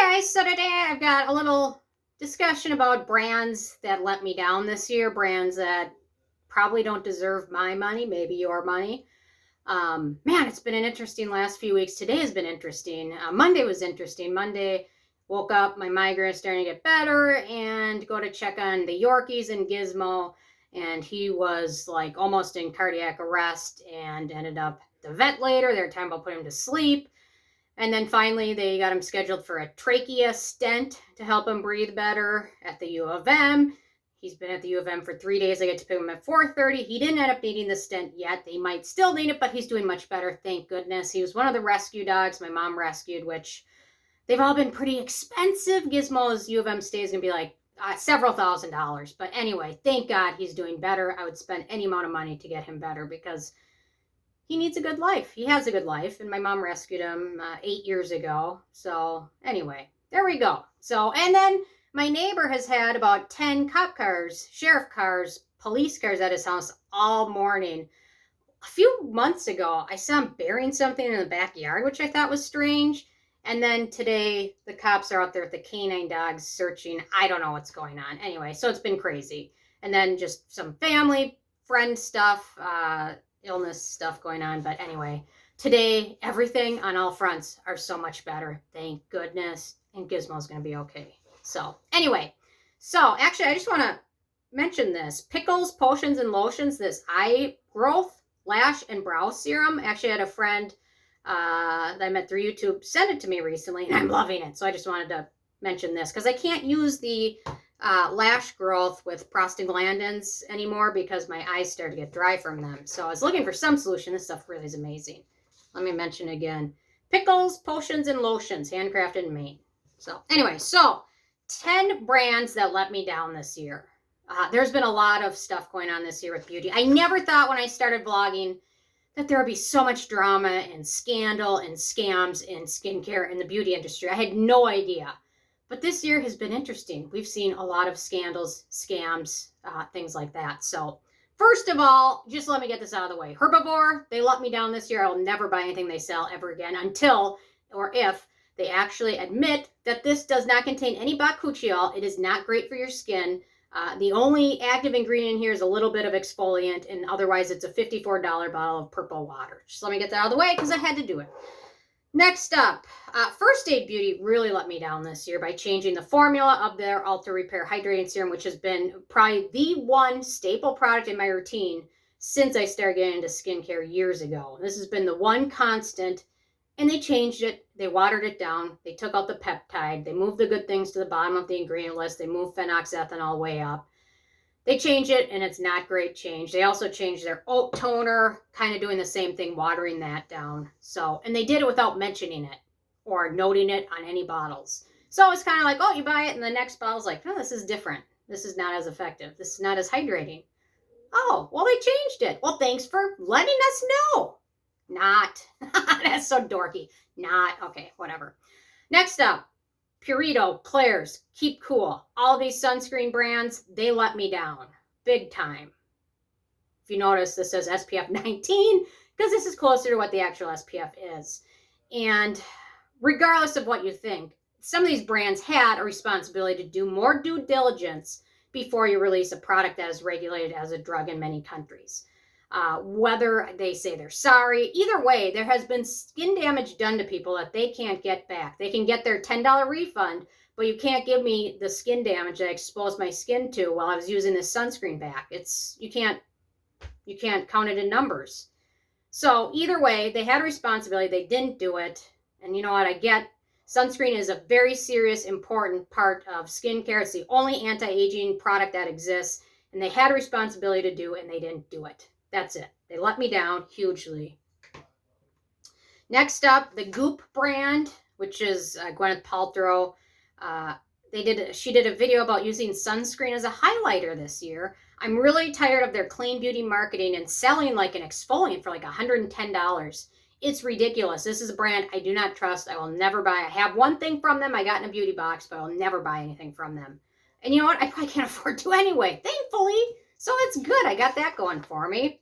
guys, so today I've got a little discussion about brands that let me down this year, brands that probably don't deserve my money, maybe your money. Man, it's been an interesting last few weeks. Today has been interesting. Monday was interesting. Monday, woke up, my migraine is starting to get better, and go to check on the Yorkies and Gizmo, and he was like almost in cardiac arrest and ended up at the vet later. They were talking about putting him to sleep. And then finally, they got him scheduled for a trachea stent to help him breathe better at the U of M. He's been at the U of M for 3 days. I get to pick him at 4:30. He didn't end up needing the stent yet. They might still need it, but he's doing much better, thank goodness. He was one of the rescue dogs my mom rescued, which they've all been pretty expensive. Gizmo's U of M stay is going to be like several $1,000s. But anyway, thank God he's doing better. I would spend any amount of money to get him better because he needs a good life. He has a good life, and my mom rescued him 8 years ago. So anyway, there we go. So, and then my neighbor has had about 10 cop cars, sheriff cars, police cars at his house all morning. A few months ago, I saw him burying something in the backyard, which I thought was strange. And then today, the cops are out there with the canine dogs searching. I don't know what's going on. Anyway, so it's been crazy. And then just some family, friend stuff, illness stuff going on. But anyway, today, everything on all fronts are so much better. Thank goodness. And Gizmo's going to be okay. So anyway, actually, I just want to mention this. Pickles, Potions, and Lotions, this eye growth, lash, and brow serum. Actually, I had a friend that I met through YouTube send it to me recently, and I'm loving it. So I just wanted to mention this because I can't use the lash growth with prostaglandins anymore because my eyes start to get dry from them. So I was looking for some solution. This stuff really is amazing. Let me mention again. Pickles, Potions, and Lotions, handcrafted in Maine. So anyway, 10 brands that let me down this year. There's been a lot of stuff going on this year with beauty. I never thought when I started vlogging that there would be so much drama and scandal and scams in skincare in the beauty industry. I had no idea. But this year has been interesting. We've seen a lot of scandals, scams, things like that. So first of all, just let me get this out of the way. Herbivore, they let me down this year. I will never buy anything they sell ever again until or if they actually admit that this does not contain any bakuchiol. It is not great for your skin. The only active ingredient in here is a little bit of exfoliant, and otherwise it's a $54 bottle of purple water. Just let me get that out of the way because I had to do it. Next up, First Aid Beauty really let me down this year by changing the formula of their Ultra Repair Hydrating Serum, which has been probably the one staple product in my routine since I started getting into skincare years ago. This has been the one constant, and they changed it. They watered it down. They took out the peptide. They moved the good things to the bottom of the ingredient list. They moved phenoxyethanol way up. They changed it, and it's not great change. They also changed their oat toner, kind of doing the same thing, watering that down. So, and they did it without mentioning it or noting it on any bottles. So it's kind of like, oh, you buy it, and the next bottle's like, oh, this is different. This is not as effective. This is not as hydrating. Oh, well, they changed it. Well, thanks for letting us know. Not. That's so dorky. Not. Okay, whatever. Next up. Purito, Claire's, Keep Cool, all of these sunscreen brands, they let me down big time. If you notice, this says SPF 19 because this is closer to what the actual SPF is. And regardless of what you think, some of these brands had a responsibility to do more due diligence before you release a product that is regulated as a drug in many countries. Whether they say they're sorry, either way, there has been skin damage done to people that they can't get back. They can get their $10 refund, but you can't give me the skin damage that I exposed my skin to while I was using this sunscreen back. You can't count it in numbers. So either way, they had a responsibility. They didn't do it. And you know what? I get sunscreen is a very serious, important part of skincare. It's the only anti-aging product that exists, and they had a responsibility to do it, and they didn't do it. That's it. They let me down hugely. Next up, the Goop brand, which is Gwyneth Paltrow. She did a video about using sunscreen as a highlighter this year. I'm really tired of their clean beauty marketing and selling like an exfoliant for like $110. It's ridiculous. This is a brand I do not trust. I will never buy. I have one thing from them I got in a beauty box, but I will never buy anything from them. And you know what? I probably can't afford to anyway, thankfully. So it's good. I got that going for me.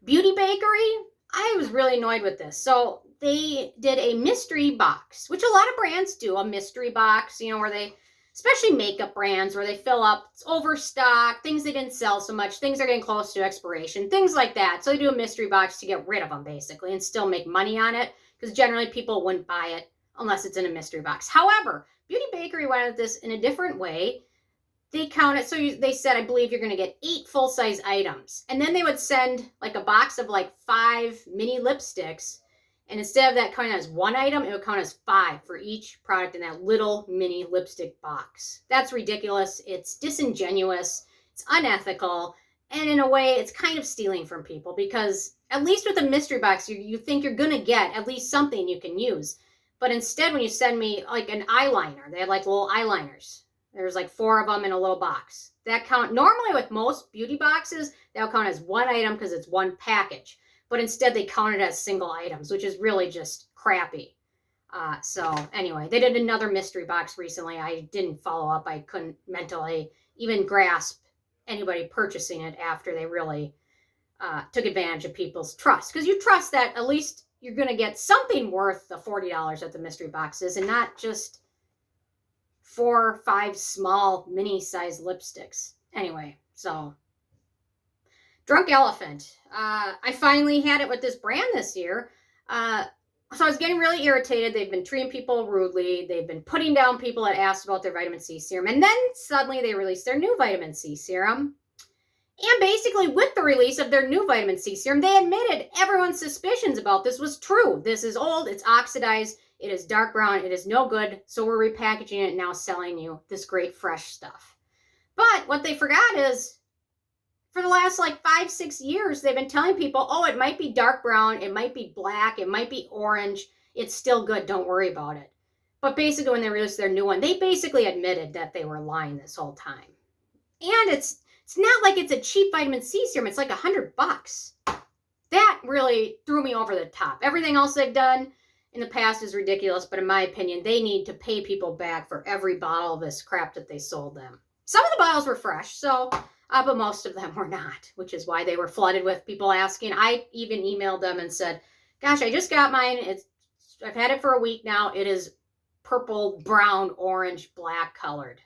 Beauty Bakery, I was really annoyed with this. So they did a mystery box, which a lot of brands do, a mystery box, where they, especially makeup brands, where they fill up, it's overstock, things they didn't sell so much, things are getting close to expiration, things like that. So they do a mystery box to get rid of them, basically, and still make money on it, because generally people wouldn't buy it unless it's in a mystery box. However, Beauty Bakery went at this in a different way. They counted, so they said, I believe you're going to get 8 full-size items. And then they would send like a box of like 5 mini lipsticks. And instead of that counting as 1 item, it would count as 5 for each product in that little mini lipstick box. That's ridiculous. It's disingenuous. It's unethical. And in a way, it's kind of stealing from people, because at least with a mystery box, you think you're going to get at least something you can use. But instead, when you send me like an eyeliner, they had like little eyeliners. There's like 4 of them in a little box. That count, normally with most beauty boxes, that'll count as 1 item because it's 1 package. But instead they count it as single items, which is really just crappy. So anyway, they did another mystery box recently. I didn't follow up. I couldn't mentally even grasp anybody purchasing it after they really took advantage of people's trust. Because you trust that at least you're going to get something worth the $40 that the mystery box is, and not just 4 or 5 small mini-sized lipsticks. Anyway, so Drunk Elephant. I finally had it with this brand this year. So I was getting really irritated. They've been treating people rudely. They've been putting down people that asked about their vitamin C serum. And then suddenly they released their new vitamin C serum. And basically with the release of their new vitamin C serum, they admitted everyone's suspicions about this was true. This is old. It's oxidized. It is dark brown. It is no good. So we're repackaging it and now selling you this great fresh stuff. But what they forgot is, for the last like 5-6 years, they've been telling people, oh, it might be dark brown, it might be black, it might be orange. It's still good. Don't worry about it. But basically, when they released their new one, they basically admitted that they were lying this whole time. And it's not like it's a cheap vitamin C serum. It's like $100. That really threw me over the top. Everything else they've done in the past is ridiculous, but in my opinion, they need to pay people back for every bottle of this crap that they sold them. Some of the bottles were fresh, but most of them were not, which is why they were flooded with people asking. I even emailed them and said, gosh, I just got mine. I've had it for a week now. It is purple, brown, orange, black colored.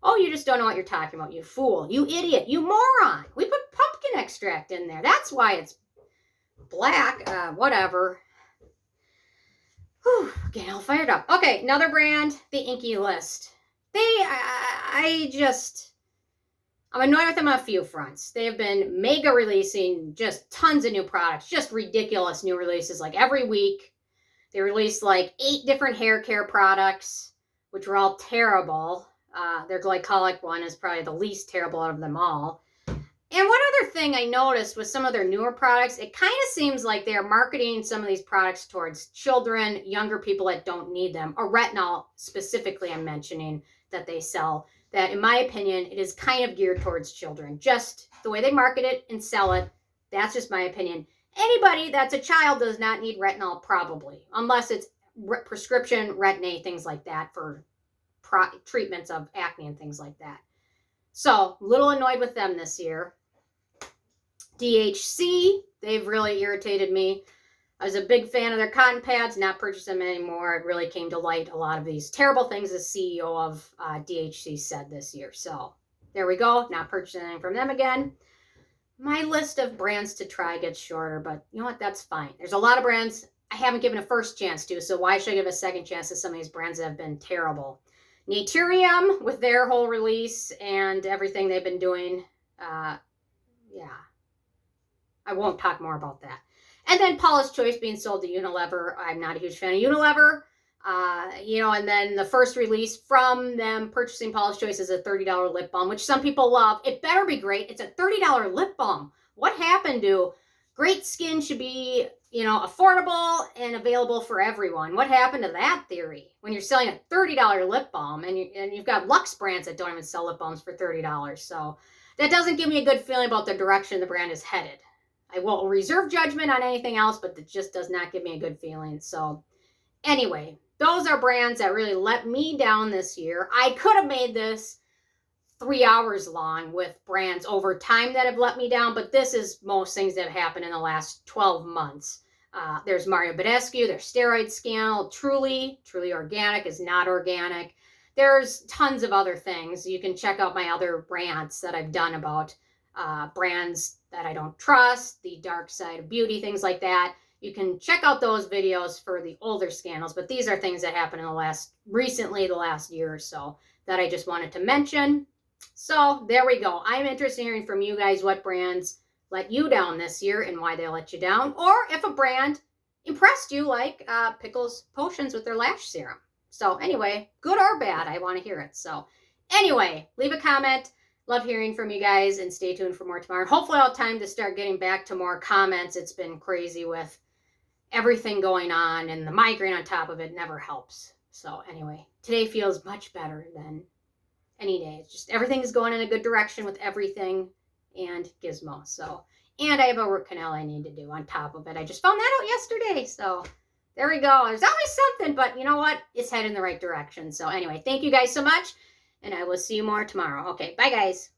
Oh, you just don't know what you're talking about, you fool, you idiot, you moron. We put pumpkin extract in there. That's why it's black, whatever. Whew, getting all fired up. Okay, another brand, the Inky List. I'm annoyed with them on a few fronts. They have been mega releasing just tons of new products, just ridiculous new releases like every week. They released like 8 different hair care products, which were all terrible. Their glycolic one is probably the least terrible out of them all. And one other thing I noticed with some of their newer products, it kind of seems like they're marketing some of these products towards children, younger people that don't need them, or retinol specifically I'm mentioning that they sell. That, in my opinion, it is kind of geared towards children. Just the way they market it and sell it, that's just my opinion. Anybody that's a child does not need retinol, probably, unless it's prescription retin-A, things like that, for treatments of acne and things like that. So, a little annoyed with them this year. DHC, they've really irritated me. I was a big fan of their cotton pads, not purchasing them anymore. It really came to light a lot of these terrible things the CEO of DHC said this year. So there we go, not purchasing anything from them again. My list of brands to try gets shorter, but you know what, that's fine. There's a lot of brands I haven't given a first chance to, so why should I give a second chance to some of these brands that have been terrible? Naturium, with their whole release and everything they've been doing, yeah. I won't talk more about that. And then Paula's Choice being sold to Unilever. I'm not a huge fan of Unilever. And then the first release from them purchasing Paula's Choice is a $30 lip balm, which some people love. It better be great. It's a $30 lip balm. What happened to great skin should be, affordable and available for everyone? What happened to that theory? When you're selling a $30 lip balm and you've got Luxe brands that don't even sell lip balms for $30. So that doesn't give me a good feeling about the direction the brand is headed. I will reserve judgment on anything else, but it just does not give me a good feeling. So anyway, those are brands that really let me down this year. I could have made this 3 hours long with brands over time that have let me down, but this is most things that have happened in the last 12 months. There's Mario Badescu, there's Steroid Scandal, Truly Organic is not organic. There's tons of other things. You can check out my other rants that I've done about brands that I don't trust, the dark side of beauty, things like that. You can check out those videos for the older scandals, but these are things that happened in the last year or so that I just wanted to mention. So there we go. I'm interested in hearing from you guys what brands let you down this year and why they let you down, or if a brand impressed you, like Pickles Potions with their lash serum. So anyway, good or bad, I want to hear it. So anyway, leave a comment. Love hearing from you guys, and stay tuned for more tomorrow. Hopefully I'll have time to start getting back to more comments. It's been crazy with everything going on, and the migraine on top of it never helps. So anyway, today feels much better than any day. It's just everything is going in a good direction with everything and Gizmo. So, and I have a root canal I need to do on top of it. I just found that out yesterday. So there we go. There's always something, but you know what? It's heading in the right direction. So anyway, thank you guys so much, and I will see you more tomorrow. Okay, bye guys.